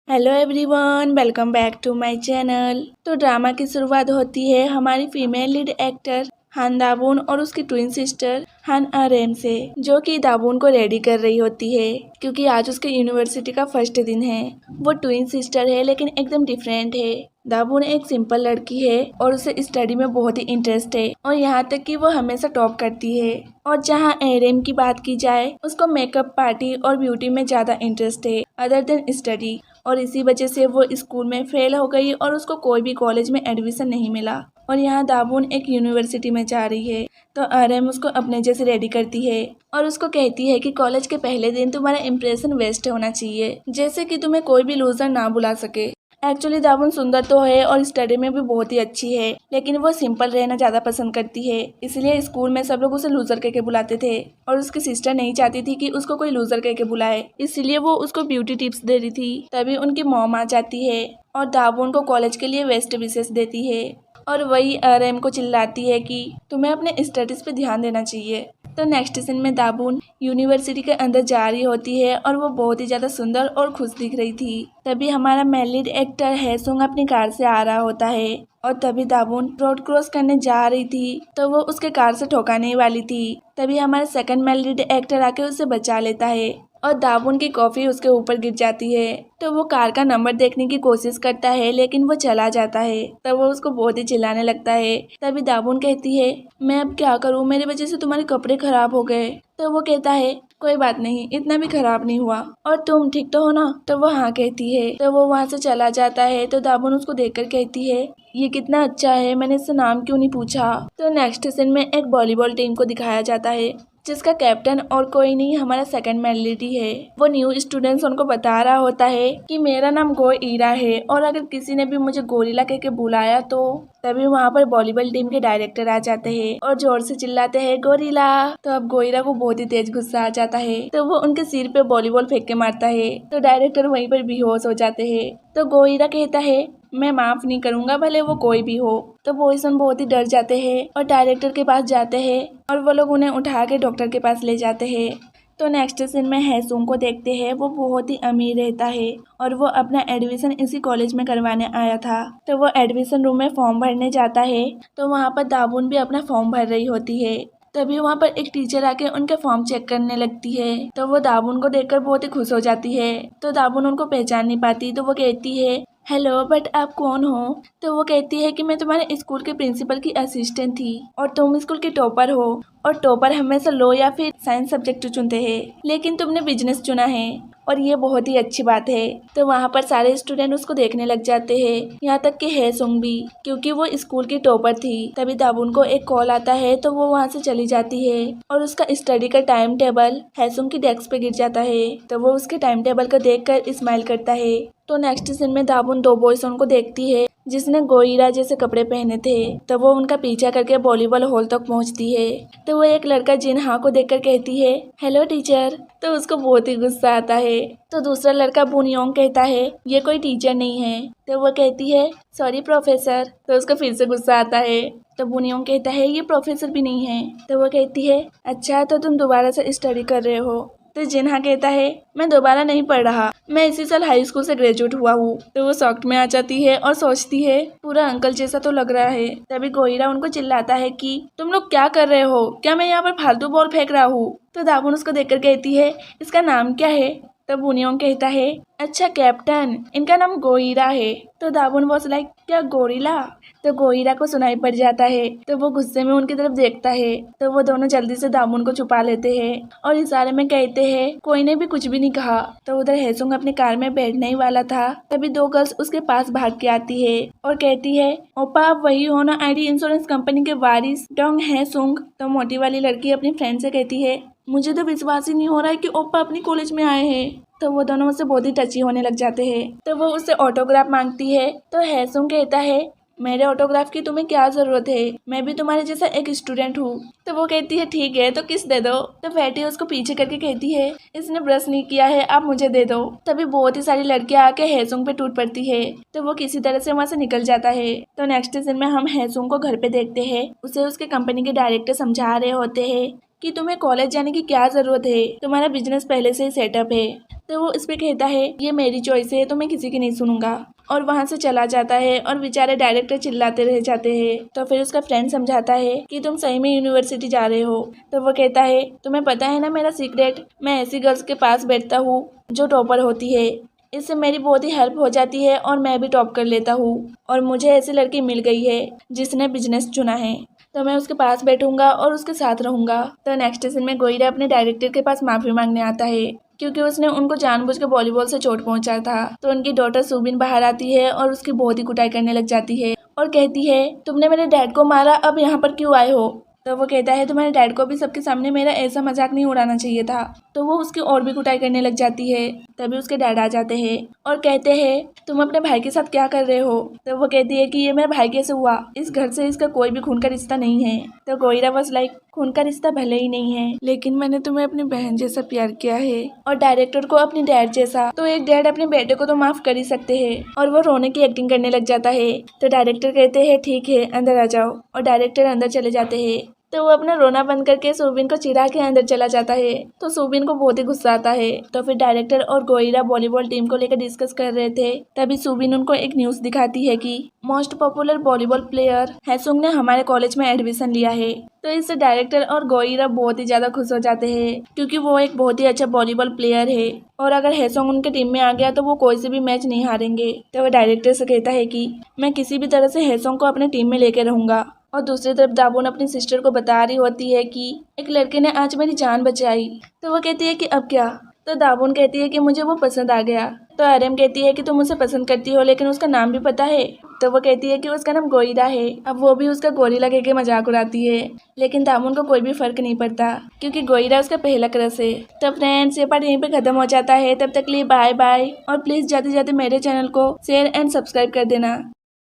Hello everyone, welcome back to my channel. तो drama की शुरुआत होती है हमारी फीमेल लीड एक्टर हान दाबून और उसकी ट्विन सिस्टर हान आरेम से, जो कि दाबून को रेडी कर रही होती है क्योंकि आज उसके यूनिवर्सिटी का फर्स्ट दिन है। वो ट्विन सिस्टर है लेकिन एकदम डिफरेंट है। दाबून एक सिंपल लड़की है और उसे स्टडी में बहुत ही इंटरेस्ट है और यहाँ तक कि वो हमेशा टॉप करती है। और जहाँ एरेम की बात की जाए, उसको मेकअप, पार्टी और ब्यूटी में ज़्यादा इंटरेस्ट है अदर देन स्टडी, और इसी वजह से वो स्कूल में फेल हो गई और उसको कोई भी कॉलेज में एडमिशन नहीं मिला। और यहाँ दाबून एक यूनिवर्सिटी में जा रही है तो आरएम उसको अपने जैसे रेडी करती है और उसको कहती है कि कॉलेज के पहले दिन तुम्हारा इम्प्रेशन वेस्ट होना चाहिए, जैसे कि तुम्हें कोई भी लूजर ना बुला सके। एक्चुअली दाबून सुंदर तो है और स्टडी में भी बहुत ही अच्छी है, लेकिन वो सिंपल रहना ज़्यादा पसंद करती है, इसलिए स्कूल में सब लोग उसे लूजर कह के बुलाते थे और उसकी सिस्टर नहीं चाहती थी कि उसको कोई लूजर कह के बुलाए, इसलिए वो उसको ब्यूटी टिप्स दे रही थी। तभी उनकी मॉम आ जाती है और दाबून को कॉलेज के लिए बेस्ट विशेस देती है और वही आरएम को चिल्लाती है कि तुम्हें अपने स्टडीज पे ध्यान देना चाहिए। तो नेक्स्ट सीन में दाबून यूनिवर्सिटी के अंदर जा रही होती है और वो बहुत ही ज़्यादा सुंदर और खुश दिख रही थी। तभी हमारा मेल लीड एक्टर हैसुंग अपनी कार से आ रहा होता है और तभी दाबून रोड क्रॉस करने जा रही थी तो वो उसके कार से ठोकाने वाली थी। तभी हमारा सेकंड मेल लीड एक्टर आके उसे बचा लेता है और दाबून की कॉफ़ी उसके ऊपर गिर जाती है। तो वो कार का नंबर देखने की कोशिश करता है लेकिन वो चला जाता है, तब वो उसको बहुत ही चिल्लाने लगता है। तभी दाबून कहती है मैं अब क्या करूँ, मेरी वजह से तुम्हारे कपड़े खराब हो गए। तो वो कहता है कोई बात नहीं, इतना भी खराब नहीं हुआ, और तुम ठीक तो हो ना। तो वो हाँ कहती है। तो वो वहाँ से चला जाता है तो दाबून उसको देखकर कहती है ये कितना अच्छा है, मैंने इससे नाम क्यों नहीं पूछा। तो नेक्स्ट सीन में एक वॉलीबॉल टीम को दिखाया जाता है जिसका कैप्टन और कोई नहीं हमारा सेकंड मेल लीड है। वो न्यू स्टूडेंट्स उनको बता रहा होता है कि मेरा नाम गोईरा है और अगर किसी ने भी मुझे गोरिल्ला कह के बुलाया तो। तभी वहाँ पर वॉलीबॉल टीम के डायरेक्टर आ जाते हैं और जोर से चिल्लाते हैं गोरिल्ला। तो अब गोइरा को बहुत ही तेज गुस्सा आ जाता है तो वो उनके सिर पे वॉलीबॉल फेंक के मारता है तो डायरेक्टर वहीं पर बेहोश हो जाते हैं। तो गोइरा कहता है मैं माफ नहीं करूंगा भले वो कोई भी हो। तो बॉयसन बहुत ही डर जाते हैं और डायरेक्टर के पास जाते हैं और वो लोग उन्हें उठा के डॉक्टर के पास ले जाते हैं। तो नेक्स्ट सीन में हैसुंग को देखते हैं। वो बहुत ही अमीर रहता है और वो अपना एडमिशन इसी कॉलेज में करवाने आया था। तो वो एडमिशन रूम में फॉर्म भरने जाता है तो वहाँ पर दाबून भी अपना फॉर्म भर रही होती है। तभी वहाँ पर एक टीचर आके उनके फॉर्म चेक करने लगती है तो वो दाबून को देखकर बहुत ही खुश हो जाती है। तो दाबून उनको पहचान नहीं पाती तो वो कहती है हेलो बट आप कौन हो। तो वो कहती है कि मैं तुम्हारे स्कूल के प्रिंसिपल की असिस्टेंट थी और तुम स्कूल के टॉपर हो, और टॉपर हमेशा लॉ या फिर साइंस सब्जेक्ट चुनते हैं लेकिन तुमने बिजनेस चुना है और ये बहुत ही अच्छी बात है। तो वहाँ पर सारे स्टूडेंट उसको देखने लग जाते हैं, यहाँ तक कि हैसुंग भी, क्योंकि वो स्कूल की टॉपर थी। तभी दाबून को एक कॉल आता है तो वो वहाँ से चली जाती है और उसका स्टडी का टाइम टेबल हैसुंग की डेस्क पे गिर जाता है तो वो उसके टाइम टेबल को देखकर स्माइल करता है। तो नेक्स्ट सीन में दाबून दो बॉयज उनको देखती है जिसने गोइरा जैसे कपड़े पहने थे तो वो उनका पीछा करके वॉलीबॉल हॉल तक पहुंचती है। तो वो एक लड़का जिनहा को देखकर कहती है हेलो टीचर। तो उसको बहुत ही गुस्सा आता है। तो दूसरा लड़का बुनयोंग कहता है ये कोई टीचर नहीं है। तो वो कहती है सॉरी प्रोफेसर। तो उसको फिर से गुस्सा आता है। तो बुनयोंग कहता है ये प्रोफेसर भी नहीं है। तो वो कहती है अच्छा तो तुम दोबारा से स्टडी कर रहे हो। तो जिन्हा कहता है मैं दोबारा नहीं पढ़ रहा, मैं इसी साल हाई स्कूल से ग्रेजुएट हुआ हूँ। तो वो शॉक्ड में आ जाती है और सोचती है पूरा अंकल जैसा तो लग रहा है। तभी गोइरा उनको चिल्लाता है कि तुम लोग क्या कर रहे हो, क्या मैं यहाँ पर फालतू बॉल फेंक रहा हूँ। तो दाबून उसको देखकर कहती है इसका नाम क्या है। तो बुनियोंग कहता है अच्छा कैप्टन, इनका नाम गोइरा है। तो दाबून वाज लाइक क्या गोरिल्ला। तो गोइरा को सुनाई पड़ जाता है तो वो गुस्से में उनकी तरफ देखता है तो वो दोनों जल्दी से दाबून को छुपा लेते हैं और इशारे में कहते हैं कोई ने भी कुछ भी नहीं कहा। तो उधर हैसुंग अपनी कार में बैठने ही वाला था तभी दो गर्ल्स उसके पास भाग के आती है और कहती है ओपा आप वही हो ना आईडी इंश्योरेंस कंपनी के वारिस डोंग हैसुंग। तो मोटी वाली लड़की अपनी फ्रेंड से कहती है मुझे तो विश्वास ही नहीं हो रहा है कि ओप्पा अपनी कॉलेज में आए हैं। तो वो दोनों उससे बहुत ही टची होने लग जाते हैं। तो वो उससे ऑटोग्राफ मांगती है तो हैसुंग कहता है मेरे ऑटोग्राफ की तुम्हें क्या जरूरत है, मैं भी तुम्हारे जैसा एक स्टूडेंट हूँ। तो वो कहती है ठीक है तो किस दे दो। तो फैटी उसको पीछे करके कहती है इसने ब्रश नहीं किया है, आप मुझे दे दो। तभी बहुत ही सारी लड़कियां आके हैसुंग पे टूट पड़ती है तो वो किसी तरह से वहाँ से निकल जाता है। तो नेक्स्ट सीन में हम हैसुंग को घर पे देखते हैं। उसे उसके कंपनी के डायरेक्टर समझा रहे होते हैं कि तुम्हें कॉलेज जाने की क्या जरूरत है, तुम्हारा बिजनेस पहले से ही सेटअप है। तो वो इस पे कहता है ये मेरी चॉइस है, तो मैं किसी की नहीं सुनूंगा, और वहाँ से चला जाता है। और बेचारे डायरेक्टर चिल्लाते रह जाते हैं। तो फिर उसका फ्रेंड समझाता है कि तुम सही में यूनिवर्सिटी जा रहे हो। तो वो कहता है तुम्हें पता है ना मेरा सीक्रेट, मैं ऐसी गर्ल्स के पास बैठता हूँ जो टॉपर होती है, इससे मेरी बहुत ही हेल्प हो जाती है और मैं भी टॉप कर लेता हूँ। और मुझे ऐसी लड़की मिल गई है जिसने बिजनेस चुना है, तो मैं उसके पास बैठूंगा और उसके साथ रहूंगा। तो नेक्स्ट सीन में गोइरा अपने डायरेक्टर के पास माफी मांगने आता है क्योंकि उसने उनको जानबूझ के वॉलीबॉल से चोट पहुंचा था। तो उनकी डॉटर सुबिन बाहर आती है और उसकी बहुत ही कुटाई करने लग जाती है और कहती है तुमने मेरे डैड को मारा, अब यहाँ पर क्यों आए हो। तो वो कहता है तुम्हारे डैड को भी सबके सामने मेरा ऐसा मजाक नहीं उड़ाना चाहिए था। तो वो उसकी और भी कुटाई करने लग जाती है। तभी उसके डैड आ जाते हैं और कहते हैं तुम अपने भाई के साथ क्या कर रहे हो। तो वो कहती है कि ये मेरा भाई कैसे हुआ, इस घर से इसका कोई भी खून का रिश्ता नहीं है। तो गोइरा बस लाइक खून का रिश्ता भले ही नहीं है, लेकिन मैंने तुम्हें अपनी बहन जैसा प्यार किया है और डायरेक्टर को अपने डैड जैसा। तो एक डैड अपने बेटे को तो माफ कर ही सकते हैं। और वो रोने की एक्टिंग करने लग जाता है। तो डायरेक्टर कहते हैं ठीक है अंदर आ जाओ, और डायरेक्टर अंदर चले जाते हैं। तो वो अपना रोना बंद करके सुबिन को चिढ़ा के अंदर चला जाता है। तो सुबिन को बहुत ही गुस्सा आता है। तो फिर डायरेक्टर और गोइरा वॉलीबॉल टीम को लेकर डिस्कस कर रहे थे। तभी सुबिन उनको एक न्यूज दिखाती है कि मोस्ट पॉपुलर वॉलीबॉल प्लेयर हैसुंग ने हमारे कॉलेज में एडमिशन लिया है। तो इससे डायरेक्टर और गोइरा बहुत ही ज्यादा खुश हो जाते हैं क्योंकि वो एक बहुत ही अच्छा वॉलीबॉल प्लेयर है, और अगर हैसोंग उनके टीम में आ गया तो वो कोई से भी मैच नहीं हारेंगे। तो वो डायरेक्टर से कहता है कि मैं किसी भी तरह से हैसोंग को अपने टीम में लेकर रहूंगा। और दूसरी तरफ दाबून अपनी सिस्टर को बता रही होती है कि एक लड़के ने आज मेरी जान बचाई। तो वो कहती है कि अब क्या। तो दाबून कहती है कि मुझे वो पसंद आ गया। तो आर्यम कहती है कि तुम उसे पसंद करती हो लेकिन उसका नाम भी पता है। तो वो कहती है कि उसका नाम गोइरा है। अब वो भी उसका गोरिल्ला कह के मजाक उड़ाती है, लेकिन दाबून को कोई भी फर्क नहीं पड़ता क्योंकि गोइरा उसका पहला क्रश है। तो फ्रेंड्स ये पार्ट यहीं पे खत्म हो जाता है। तब तक के लिए बाय बाय, और प्लीज जाते जाते मेरे चैनल को शेयर एंड सब्सक्राइब कर देना।